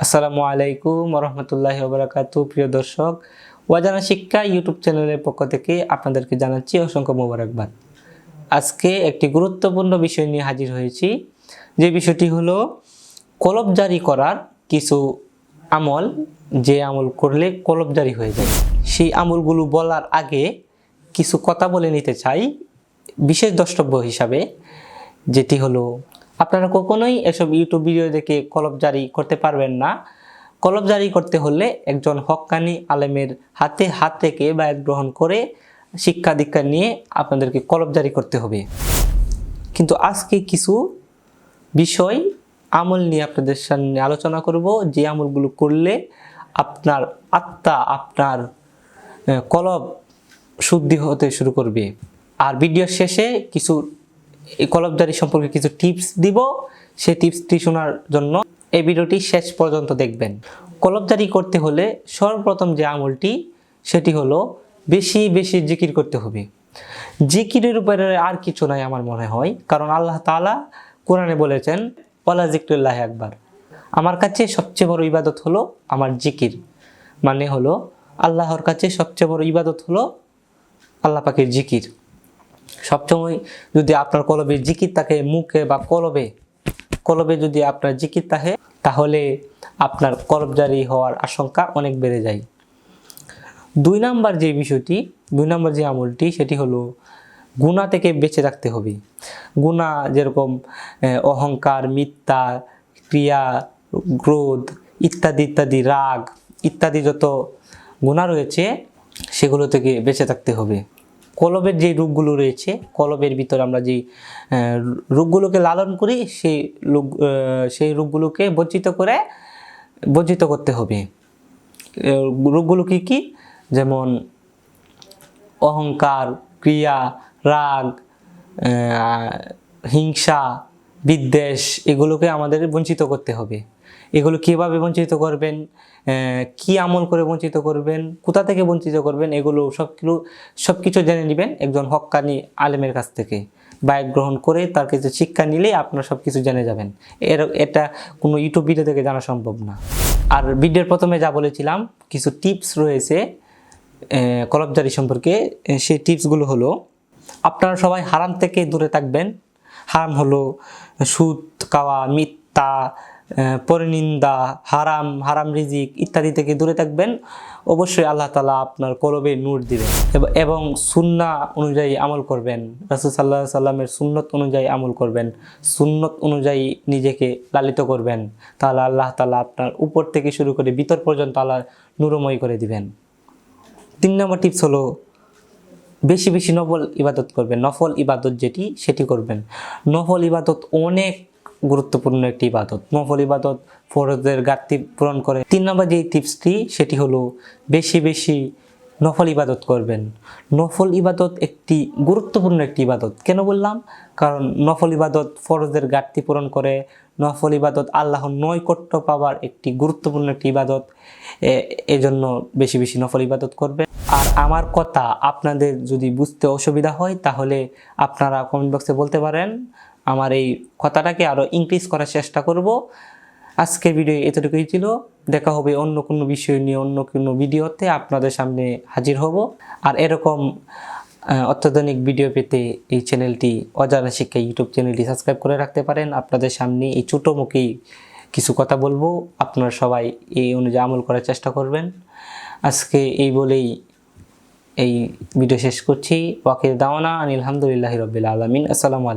আসসালামু আলাইকুম রহমতুল্লাহি ওয়া বারাকাতুহু। প্রিয় দর্শক, অজানা শিক্ষা ইউটিউব চ্যানেলের পক্ষ থেকে আপনাদেরকে জানাচ্ছি অসংখ্য মোবারকবাদ। আজকে একটি গুরুত্বপূর্ণ বিষয় নিয়ে হাজির হয়েছি, যে বিষয়টি হলো কলব জারি করার কিছু আমল, যে আমল করলে কলব জারি হয়ে যায়। সেই আমলগুলো বলার আগে কিছু কথা বলে নিতে চাই বিশেষ দ্রষ্টব্য হিসাবে, যেটি হলো আপনারা কখনোই এসব ইউটিউব ভিডিও দেখে কলব জারি করতে পারবেন না। কলব জারি করতে হলে একজন হক্কানি আলেমের হাতে হাত থেকে বায়াত গ্রহণ করে শিক্ষা দীক্ষা নিয়ে আপনাদেরকে কলব জারি করতে হবে। কিন্তু আজকে কিছু বিষয় আমল নিয়ে আপনাদের সামনে আলোচনা করব, যে আমলগুলো করলে আপনার আত্মা, আপনার কলব শুদ্ধি হতে শুরু করবে। আর ভিডিওর শেষে কিছু এই কলবজারি সম্পর্কে কিছু টিপস দিব। সেই টিপসটি শোনার জন্য এই ভিডিওটি শেষ পর্যন্ত দেখবেন। কলবজারি করতে হলে সর্বপ্রথম যে আমলটি, সেটি হলো বেশি বেশি জিকির করতে হবে। জিকিরের উপরে আর কিছু নাই আমার মনে হয়, কারণ আল্লাহ তাআলা কোরআনে বলেছেন ওয়ালা যিকরুল্লাহি আকবার। আমার কাছে সবচেয়ে বড় ইবাদত হলো আমার জিকির, মানে হলো আল্লাহর কাছে সবচেয়ে বড় ইবাদত হলো আল্লাহ পাকের জিকির। সবসময় যদি আপনার কলবে জিকির থাকে, মুখে বা কলবে যদি আপনার জিকির থাকে, তাহলে আপনার কলব জারি হওয়ার আশঙ্কা অনেক বেড়ে যায়। দুই নাম্বার যে আমলটি, সেটি হলো গুনাহ থেকে বেঁচে রাখতে হবে। গুনাহ যেরকম অহংকার, মিথ্যা, ক্রিয়া, ক্রোধ ইত্যাদি ইত্যাদি, রাগ ইত্যাদি যত গুনাহ রয়েছে, সেগুলো থেকে বেঁচে থাকতে হবে। কলবের যে রোগগুলো রয়েছে, কলবের ভিতরে আমরা যে রোগগুলোকে লালন করি, সেই রোগগুলোকে বর্জিত করতে হবে। রোগগুলো কি কি? যেমন অহংকার, ক্রিয়া, রাগ, হিংসা, বিদ্বেষ, এগুলোকে আমাদের বঞ্চিত করতে হবে। এগুলো কীভাবে বঞ্চিত করবেন, কি আমল করে বঞ্চিত করবেন, কোথা থেকে বঞ্চিত করবেন, এগুলো সব কিছু জেনে নেবেন একজন হক্কানি আলেমের কাছ থেকে। বায়াত গ্রহণ করে তার কাছে শিক্ষা নিলে আপনারা সব কিছু জেনে যাবেন। এটা কোনো ইউটিউব ভিডিও থেকে জানা সম্ভব না। আর ভিডিওর প্রথমে যা বলেছিলাম, কিছু টিপস রয়েছে কলবজারি সম্পর্কে। সেই টিপসগুলো হলো, আপনারা সবাই হারাম থেকে দূরে থাকবেন। হারাম হলো সুদ খাওয়া, মিথ্যা, পরনিন্দা, হারাম রিজিক ইত্যাদি থেকে দূরে থাকবেন। অবশ্যই আল্লাহ তাআলা আপনার কলবে নূর দিবেন এবং সুন্নাহ অনুযায়ী আমল করবেন। রাসূল সাল্লাল্লাহু আলাইহি সাল্লামের সুন্নত অনুযায়ী আমল করবেন, সুন্নত অনুযায়ী নিজেকে লালিত করবেন। তাহলে আল্লাহ তাআলা আপনার উপর থেকে শুরু করে ভিতর পর্যন্ত আল্লাহ নূরময় করে দিবেন। 3 নম্বর টিপস হলো বেশি বেশি নফল ইবাদত করবেন। নফল ইবাদত সেটি করবেন। নফল ইবাদত অনেক গুরুত্বপূর্ণ একটি ইবাদত। নফল ইবাদত ফরজের ঘাটতি পূরণ করে। 3 নম্বর যে টিপসটি, সেটি হলো বেশি বেশি নফল ইবাদত করবেন। নফল ইবাদত একটি গুরুত্বপূর্ণ একটি ইবাদত। কেন বললাম? কারণ নফল ইবাদত ফরজের ঘাটতি পূরণ করে। নফল ইবাদত আল্লাহর নৈকট্য পাওয়ার একটি গুরুত্বপূর্ণ একটি ইবাদত। এজন্য বেশি বেশি নফল ইবাদত করবেন। আর আমার কথা আপনাদের যদি বুঝতে অসুবিধা হয়, তাহলে আপনারা কমেন্ট বক্সে বলতে পারেন। আমার এই কথাটাকে আরও ইনক্রিজ করার চেষ্টা করব। আজকের ভিডিও এতটুকুই ছিল। দেখা হবে অন্য কোনো বিষয় নিয়ে, অন্য কোনো ভিডিওতে আপনাদের সামনে হাজির হব। আর এরকম অত্যাধুনিক ভিডিও পেতে এই চ্যানেলটি, অজানা শিক্ষা ইউটিউব চ্যানেলটি সাবস্ক্রাইব করে রাখতে পারেন। আপনাদের সামনে এই ছোটোমুখী কিছু কথা বলবো, আপনারা সবাই এই অনুযায়ী আমল করার চেষ্টা করবেন। আজকে এই বলেই এই ভিডিও শেষ করছি। ওয়াকির দাওয়ানা আলহামদুলিল্লাহি রাব্বিল আলামিন। আসসালামু আলাইকুম।